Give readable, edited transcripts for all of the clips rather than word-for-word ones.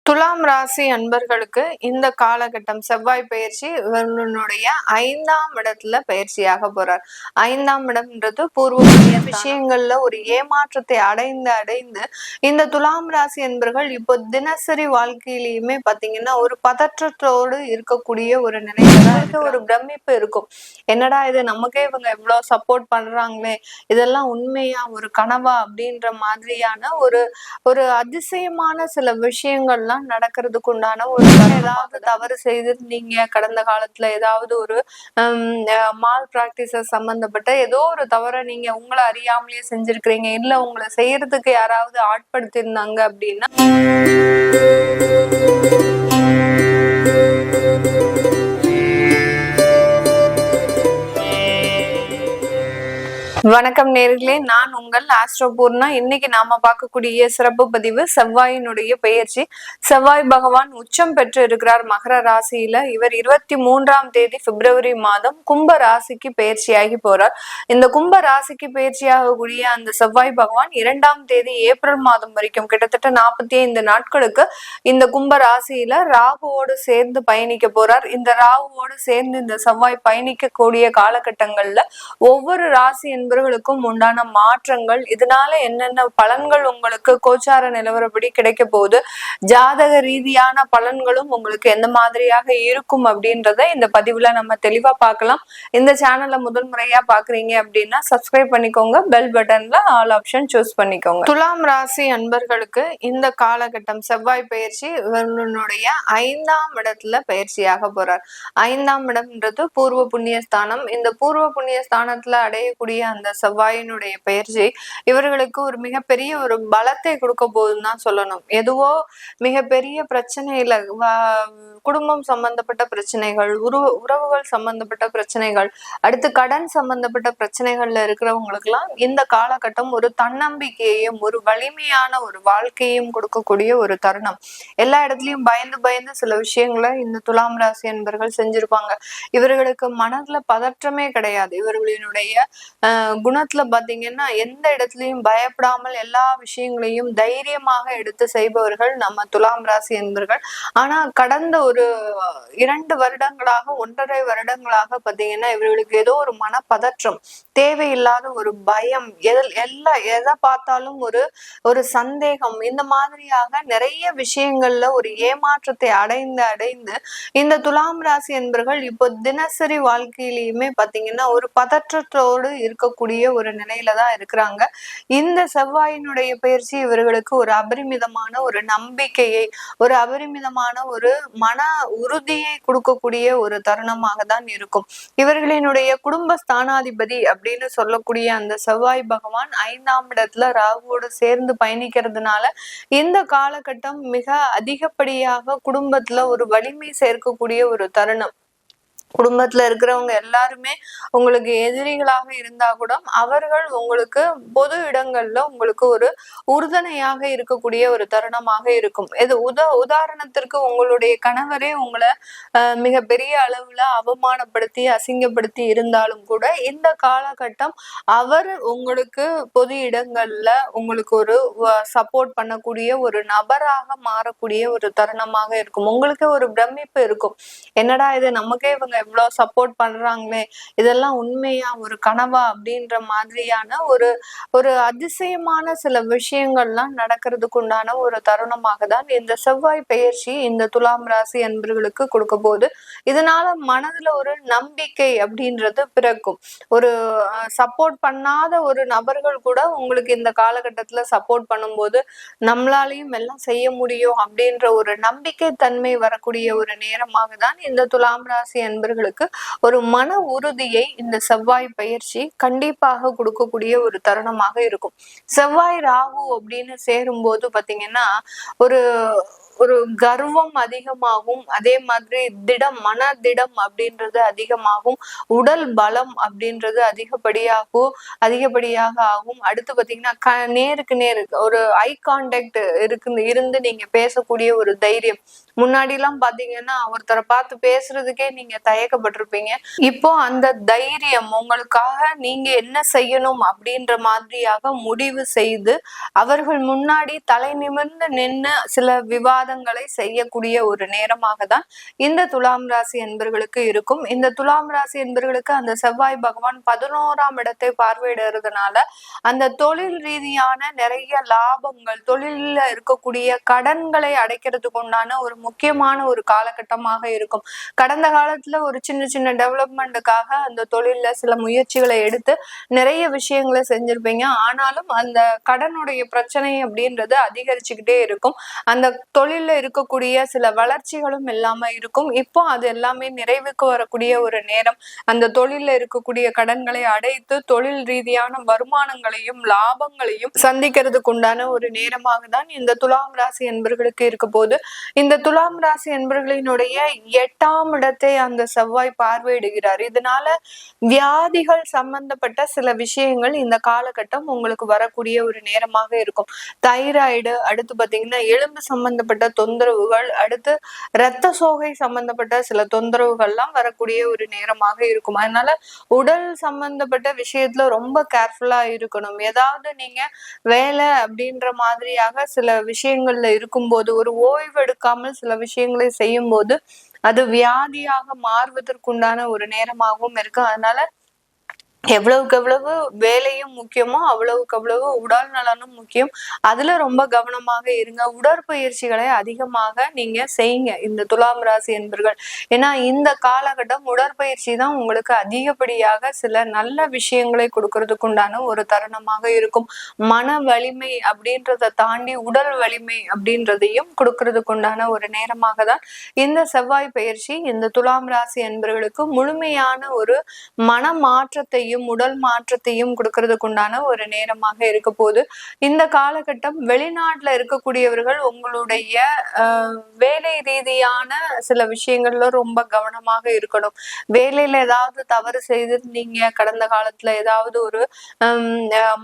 துலாம் ராசி அன்பர்களுக்கு இந்த காலகட்டம் செவ்வாய் பயிற்சி இவனுடைய 5ஆம் இடத்துல பயிற்சியாக போறார். 5ஆம் இடம்ன்றது பூர்வ புண்ணிய விஷயங்கள்ல ஒரு ஏமாற்றத்தை அடைந்து இந்த துலாம் ராசி அன்பர்கள் இப்போ தினசரி வாழ்க்கையிலயுமே பாத்தீங்கன்னா ஒரு பதற்றத்தோடு இருக்கக்கூடிய ஒரு நிலையில ஒரு பிரமிப்பு இருக்கும். என்னடா இது, நமக்கே இவங்க இவ்வளவு சப்போர்ட் பண்றாங்களே, இதெல்லாம் உண்மையா, ஒரு கனவா அப்படின்ற மாதிரியான ஒரு ஒரு அதிசயமான சில விஷயங்கள்லாம் நடக்கிறதுக்கு உண்டான ஒரு ஏதாவது தவறு செய்திருந்தீங்க கடந்த காலத்துல, ஏதாவது ஒரு மால் பிராக்டிசஸ் சம்பந்தப்பட்ட ஏதோ ஒரு தவறை நீங்க உங்களை அறியாமலேயே செஞ்சிருக்கிறீங்க, இல்ல உங்களை செய்யறதுக்கு யாராவது ஆட்படுத்திருந்தாங்க அப்படின்னா வணக்கம் நேர்களே, நான் உங்கள் ஆஸ்ட்ரோபூர்ணா. இன்னைக்கு நாம பார்க்கக்கூடிய சிறப்பு பதிவு செவ்வாயினுடைய பெயர்ச்சி. செவ்வாய் பகவான் உச்சம் பெற்று இருக்கிறார் மகர ராசியில. இவர் 23ஆம் தேதி பிப்ரவரி மாதம் கும்ப ராசிக்கு பயிற்சியாகி போறார். இந்த கும்ப ராசிக்கு பயிற்சியாகக்கூடிய அந்த செவ்வாய் பகவான் 2ஆம் தேதி ஏப்ரல் மாதம் வரைக்கும் கிட்டத்தட்ட 45 நாட்களுக்கு இந்த கும்ப ராசியில ராகுவோடு சேர்ந்து பயணிக்க போறார். இந்த ராகுவோடு சேர்ந்து இந்த செவ்வாய் பயணிக்கக்கூடிய காலகட்டங்கள்ல ஒவ்வொரு ராசி என்பவர்களுக்கும் உண்டான மாற்றங்கள், இதனால என்னென்ன பலன்கள் உங்களுக்கு கோச்சார நிலவரப்படி கிடைக்க போகுது, ஜாதக ரீதியான பலன்களும் உங்களுக்கு எந்த மாதிரியாக இருக்கும் அப்படின்றத இந்த பதிவுல நம்ம தெளிவா பார்க்கலாம். இந்த சேனல்ல முதல் முறையா பாக்குறீங்க அப்படின்னா சப்ஸ்கிரைப் பண்ணிக்கோங்க, பெல் பட்டன்ல ஆல் ஆப்ஷன் சூஸ் பண்ணிக்கோங்க. துலாம் ராசி அன்பர்களுக்கு இந்த காலகட்டம் செவ்வாய் பயிற்சி இவனுடைய 5ஆம் இடத்துல பயிற்சியாக போறார். 5ஆம் இடம்ன்றது பூர்வ புண்ணிய ஸ்தானம். இந்த பூர்வ புண்ணிய ஸ்தானத்துல அடையக்கூடிய அந்த செவ்வாயினுடைய பயிற்சி இவர்களுக்கு ஒரு மிகப்பெரிய ஒரு பலத்தை கொடுக்க போகுதுன்னு தான் சொல்லணும். எதுவோ மிகப்பெரிய பிரச்சனையில குடும்பம் சம்பந்தப்பட்ட பிரச்சனைகள், உறவுகள் சம்பந்தப்பட்ட பிரச்சனைகள், அடுத்து கடன் சம்பந்தப்பட்ட பிரச்சனைகள்ல இருக்கிறவங்களுக்கு எல்லாம் இந்த காலகட்டம் ஒரு தன்னம்பிக்கையையும் ஒரு வலிமையான ஒரு வாழ்க்கையும் கொடுக்கக்கூடிய ஒரு தருணம். எல்லா இடத்துலயும் பயந்து சில விஷயங்களை இந்த துலாம் ராசி என்பர்கள் செஞ்சிருப்பாங்க. இவர்களுக்கு மனதுல பதற்றமே கிடையாது. இவர்களினுடைய குணத்துல பாத்தீங்கன்னா எந்த இடத்துலயும் பயப்படாமல் எல்லா விஷயங்களையும் தைரியமாக எடுத்து செய்பவர்கள் நம்ம துலாம் ராசி என்பர்கள். ஆனா கடந்த ஒரு 2 வருடங்களாக 1.5 வருடங்களாக பாத்தீங்கன்னா இவர்களுக்கு ஏதோ ஒரு மனப்பதற்றம், தேவையில்லாத ஒரு பயம், எதை பார்த்தாலும் ஒரு சந்தேகம், இந்த மாதிரியாக நிறைய விஷயங்கள்ல ஒரு ஏமாற்றத்தை அடைந்து இந்த துலாம் ராசி என்பர்கள் இப்போ தினசரி வாழ்க்கையிலயுமே பாத்தீங்கன்னா ஒரு பதற்றத்தோடு இருக்கக்கூடிய ஒரு நிலையில தான் இருக்கிறாங்க. இந்த செவ்வாயினுடைய பயிற்சி இவர்களுக்கு ஒரு அபரிமிதமான ஒரு நம்பிக்கையை, ஒரு அபரிமிதமான ஒரு மன உறுதியை கொடுக்கக்கூடிய ஒரு தருணமாக தான் இருக்கும். இவர்களினுடைய குடும்ப ஸ்தானாதிபதி அப்படின்னு சொல்லக்கூடிய அந்த செவ்வாய் பகவான் 5ஆம் இடத்துல ராகுவோடு சேர்ந்து பயணிக்கிறதுனால இந்த காலகட்டம் மிக அதிகப்படியாக குடும்பத்துல ஒரு வலிமை சேர்க்கக்கூடிய ஒரு தருணம். குடும்பத்துல இருக்கிறவங்க எல்லாருமே உங்களுக்கு எதிரிகளாக இருந்தா கூட அவர்கள் உங்களுக்கு பொது இடங்கள்ல உங்களுக்கு ஒரு உறுதுணையாக இருக்கக்கூடிய ஒரு தருணமாக இருக்கும். இது உதாரணத்திற்கு உங்களுடைய கணவரே உங்களை மிக பெரிய அளவுல அவமானப்படுத்தி அசிங்கப்படுத்தி இருந்தாலும் கூட இந்த காலகட்டம் அவர் உங்களுக்கு பொது இடங்கள்ல உங்களுக்கு ஒரு சப்போர்ட் பண்ணக்கூடிய ஒரு நபராக மாறக்கூடிய ஒரு தருணமாக இருக்கும். உங்களுக்கு ஒரு பிரமிப்பு இருக்கும். என்னடா இது, நமக்கே இவங்க இவ்வளவு சப்போர்ட் பண்றாங்களே, இதெல்லாம் உண்மையா, ஒரு கனவா அப்படின்ற மாதிரியான ஒரு அதிசயமான சில விஷயங்கள்லாம் நடக்கிறதுக்கு உண்டான ஒரு தருணமாக தான் இந்த செவ்வாய் பெயர்ச்சி இந்த துலாம் ராசி அன்பர்களுக்கு கொடுக்க போகுது. இதனால மனதுல ஒரு நம்பிக்கை அப்படின்றது பிறக்கும். ஒரு சப்போர்ட் பண்ணாத ஒரு நபர்கள் கூட உங்களுக்கு இந்த காலகட்டத்துல சப்போர்ட் பண்ணும்போது நம்மளாலையும் எல்லாம் செய்ய முடியும் அப்படின்ற ஒரு நம்பிக்கை தன்மை வரக்கூடிய ஒரு நேரமாக தான் இந்த துலாம் ராசி அன்பர்களுக்கு ஒரு மன உறுதியை இந்த செவ்வாய் பயிற்சி கண்டிப்பாக கொடுக்கக்கூடிய ஒரு தருணமாக இருக்கும். செவ்வாய் ராகு அப்படின்னு சேரும்போது பாத்தீங்கன்னா ஒரு ஒரு கர்வம் அதிகமாகும், அதே மாதிரி மன திடம் அப்படின்றது அதிகமாகும், உடல் பலம் அப்படின்றது அதிகப்படியாக ஆகும். அடுத்து பாத்தீங்கன்னா நேருக்கு நேரு ஒரு ஐ கான்டாக்ட் இருந்து நீங்க பேசக்கூடிய ஒரு தைரியம். முன்னாடி எல்லாம் பாத்தீங்கன்னா ஒருத்தரை பார்த்து பேசுறதுக்கே நீங்க தயக்கப்பட்டிருப்பீங்க. இப்போ அந்த தைரியம் உங்களுக்காக நீங்க என்ன செய்யணும் அப்படின்ற மாதிரியாக முடிவு செய்து அவர்கள் முன்னாடி தலை நிமிர்ந்து நின்று சில விவாதங்களை செய்யக்கூடிய ஒரு நேரமாக தான் இந்த துலாம் ராசி என்பர்களுக்கு இருக்கும். இந்த துலாம் ராசி என்பர்களுக்கு அந்த செவ்வாய் பகவான் 11ஆம் இடத்தை பார்வையிடுறதுனால அந்த தொழில் ரீதியான நிறைய லாபங்கள், தொழில இருக்கக்கூடிய கடன்களை அடைக்கிறதுக்கு உண்டான ஒரு முக்கியமான ஒரு காலகட்டமாக இருக்கும். கடந்த காலத்துல ஒரு சின்ன சின்ன டெவலப்மெண்ட்டுக்காக அந்த தொழில்ல சில முயற்சிகளை எடுத்து நிறைய விஷயங்களை செஞ்சிருப்பீங்க. ஆனாலும் அந்த கடனுடைய பிரச்சனை அப்படின்றது அதிகரிச்சுக்கிட்டே இருக்கும். அந்த தொழில்ல இருக்கக்கூடிய சில வளர்ச்சிகளும் இல்லாம இருக்கும். இப்போ அது எல்லாமே நிறைவுக்கு வரக்கூடிய ஒரு நேரம். அந்த தொழில்ல இருக்கக்கூடிய கடன்களை அடைத்து தொழில் ரீதியான வருமானங்களையும் லாபங்களையும் சந்திக்கிறதுக்கு உண்டான ஒரு நேரமாக தான் இந்த துலாம் ராசி என்பர்களுக்கு இருக்க போது. இந்த துலாம் ராசி என்பர்களினுடைய 8ஆம் இடத்தை அந்த செவ்வாய் பார்வையிடுகிறார். இதனால வியாதிகள் சம்பந்தப்பட்ட சில விஷயங்கள் இந்த காலகட்டம் உங்களுக்கு வரக்கூடிய ஒரு நேரமாக இருக்கும். தைராய்டு, அடுத்து பாத்தீங்கன்னா எலும்பு சம்பந்தப்பட்ட தொந்தரவுகள், அடுத்து இரத்த சோகை சம்பந்தப்பட்ட சில தொந்தரவுகள்லாம் வரக்கூடிய ஒரு நேரமாக இருக்கும். அதனால உடல் சம்பந்தப்பட்ட விஷயத்துல ரொம்ப கேர்ஃபுல்லா இருக்கணும். ஏதாவது நீங்க வேலை அப்படின்ற மாதிரியாக சில விஷயங்கள்ல இருக்கும்போது ஒரு ஓய்வு எடுக்காமல் சில விஷயங்களை செய்யும் போது அது வியாதியாக மாறுவதற்குண்டான ஒரு நேரமாகவும் இருக்கு. அதனால எவ்வளவுக்கு எவ்வளவு வேலையும் முக்கியமோ அவ்வளவுக்கு அவ்வளவு உடல் நலனும் முக்கியம். அதுல ரொம்ப கவனமாக இருங்க. உடற்பயிற்சிகளை அதிகமாக நீங்க செய்யுங்க இந்த துலாம் ராசி என்பர்கள். ஏன்னா இந்த காலகட்டம் உடற்பயிற்சி தான் உங்களுக்கு அதிகப்படியாக சில நல்ல விஷயங்களை கொடுக்கறதுக்கு உண்டான ஒரு தருணமாக இருக்கும். மன வலிமை அப்படின்றத தாண்டி உடல் வலிமை அப்படின்றதையும் கொடுக்கறதுக்கு உண்டான ஒரு நேரமாக தான் இந்த செவ்வாய் பயிற்சி இந்த துலாம் ராசி என்பர்களுக்கு முழுமையான ஒரு மன மாற்றத்தையும் உடல் மாற்றத்தையும் கொடுக்கறதுக்கு உண்டான ஒரு நேரமாக இருக்க போது. இந்த காலகட்டம் வெளிநாட்டுல இருக்கக்கூடியவர்கள் உங்களுடைய வேலை ரீதியான சில விஷயங்கள்ல ரொம்ப கவனமாக இருக்கணும். வேலையில ஏதாவது தவறு செய்திருந்தீங்க, கடந்த காலத்துல ஏதாவது ஒரு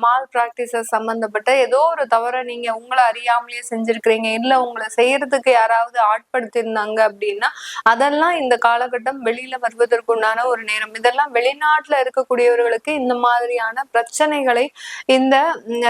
மால் பிராக்டிசஸ் சம்பந்தப்பட்ட ஏதோ ஒரு தவறை நீங்க உங்களை அறியாமலேயே செஞ்சிருக்கிறீங்க, இல்ல உங்களை செய்யறதுக்கு யாராவது ஆட்படுத்திருந்தாங்க அப்படின்னா அதெல்லாம் இந்த காலகட்டம் வெளியில வருவதற்குண்டான ஒரு நேரம். இதெல்லாம் வெளிநாட்டுல இருக்கக்கூடியவர்களுக்கு இந்த மாதிரியான பிரச்சனைகளை இந்த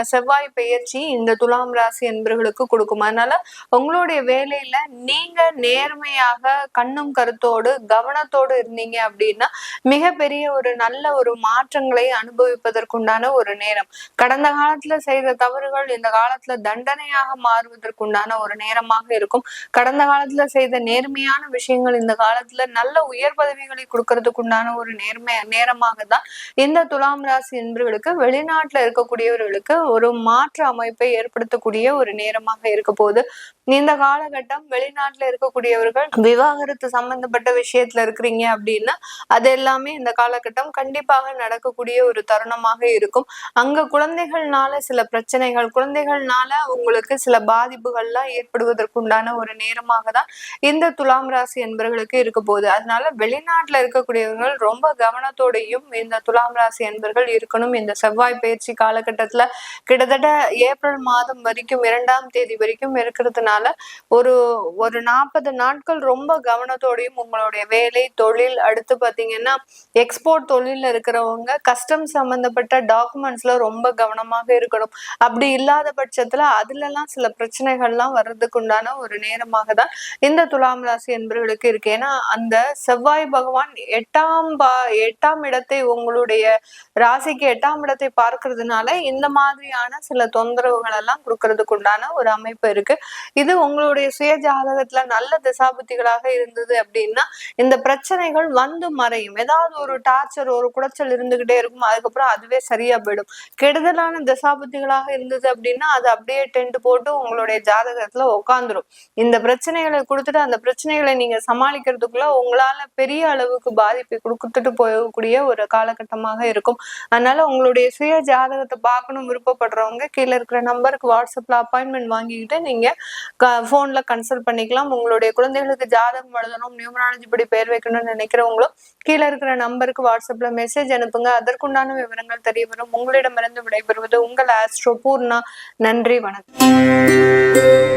செவ்வாய் பெயர்ச்சி இந்த துலாம் ராசி என்பர்களுக்கு கொடுக்கும். அதனால உங்களுடைய வேலையில நீங்க நேர்மையாக கண்ணும் கருத்தோடு கவனத்தோடு இருந்தீங்க அப்படின்னா மிகப்பெரிய ஒரு நல்ல ஒரு மாற்றங்களை அனுபவிப்பதற்குண்டான ஒரு நேரம். கடந்த காலத்துல செய்த தவறுகள் இந்த காலத்துல தண்டனையாக மாறுவதற்குண்டான ஒரு நேரமாக இருக்கும். கடந்த காலத்துல செய்த நேர்மையான விஷயங்கள் இந்த காலத்துல நல்ல உயர் பதவிகளை கொடுக்கறதுக்குண்டான ஒரு நேரமாக தான் இந்த துலாம் ராசி என்பவர்களுக்கு வெளிநாட்டுல இருக்கக்கூடியவர்களுக்கு ஒரு மாற்று அமைப்பை ஏற்படுத்தக்கூடிய ஒரு நேரமாக இருக்க போது. இந்த காலகட்டம் வெளிநாட்டுல இருக்கக்கூடியவர்கள் விவாகரத்து சம்பந்தப்பட்ட விஷயத்துல இருக்கிறீங்க அப்படின்னா அது எல்லாமே இந்த காலகட்டம் கண்டிப்பாக நடக்கக்கூடிய ஒரு தருணமாக இருக்கும். அங்க குழந்தைகள்னால சில பிரச்சனைகள், குழந்தைகள்னால உங்களுக்கு சில பாதிப்புகள்லாம் ஏற்படுவதற்குண்டான ஒரு நேரமாக தான் இந்த துலாம் ராசி என்பவர்களுக்கு இருக்க போகுது. அதனால வெளிநாட்டுல இருக்கக்கூடியவர்கள் ரொம்ப கவனத்தோடையும் இந்த துலாம் ராசி என்பர்கள் இருக்கணும். இந்த செவ்வாய் பயிற்சி காலகட்டத்துல கிட்டத்தட்ட ஏப்ரல் மாதம் வரைக்கும் 2ஆம் தேதி வரைக்கும் இருக்கிறதுனால ஒரு 40 நாட்கள் ரொம்ப கவனத்தோடையும் உங்களுடைய வேலை தொழில், அடுத்து பாத்தீங்கன்னா எக்ஸ்போர்ட் தொழில இருக்கிறவங்க கஸ்டம் சம்பந்தப்பட்ட டாக்குமெண்ட்ஸ்ல ரொம்ப கவனமாக இருக்கணும். அப்படி இல்லாத பட்சத்துல அதுல எல்லாம் சில பிரச்சனைகள்லாம் வர்றதுக்கு உண்டான ஒரு நேரமாக தான் இந்த துலாம் ராசி என்பவர்களுக்கு இருக்கு. ஏன்னா அந்த செவ்வாய் பகவான் 8ஆம் இடத்தை உங்களுடைய ராசிக்கு 8ஆம் இடத்தை பார்க்கறதுனால இந்த மாதிரியான சில தொந்தரவுகள் எல்லாம் கொடுக்கறதுக்கு உண்டான ஒரு அமைப்பு இருக்கு. இது உங்களுடைய சுய ஜாதகத்துல நல்ல திசாபுத்திகளாக இருந்தது அப்படின்னா இந்த பிரச்சனைகள் வந்து மறையும். ஏதாவது ஒரு டார்ச்சர், ஒரு குடைச்சல் இருந்துகிட்டே இருக்கும், அதுக்கப்புறம் அதுவே சரியா போயிடும். கெடுதலான திசாபுத்திகளாக இருந்தது அப்படின்னா அது அப்படியே டென்ட் போட்டு உங்களுடைய ஜாதகத்துல உட்காந்துரும். இந்த பிரச்சனைகளை கொடுத்துட்டு அந்த பிரச்சனைகளை நீங்க சமாளிக்கிறதுக்குள்ள உங்களால பெரிய அளவுக்கு பாதிப்பை கொடுத்துட்டு போகக்கூடிய ஒரு காலகட்டமாக இருக்கும். அதனால உங்களுடைய சுய ஜாதகத்தை பார்க்கணும் விருப்பப்படுறவங்க கீழே இருக்கிற நம்பருக்கு வாட்ஸ்அப்ல அப்பாயின்மெண்ட் வாங்கிக்கிட்டு நீங்க போன்ல கன்சல்ட் பண்ணிக்கலாம். உங்களுடைய குழந்தைகளுக்கு ஜாதகம் எழுதணும், நியூமராலஜி படி பெயர் வைக்கணும்னு நினைக்கிறவங்களும் கீழே இருக்கிற நம்பருக்கு வாட்ஸ்அப்ல மெசேஜ் அனுப்புங்க. அதற்குண்டான விவரங்கள் தெரிய வரும். உங்களிடமிருந்து விடைபெறுவது உங்கள் ஆஸ்ட்ரோ பூர்ணா. நன்றி, வணக்கம்.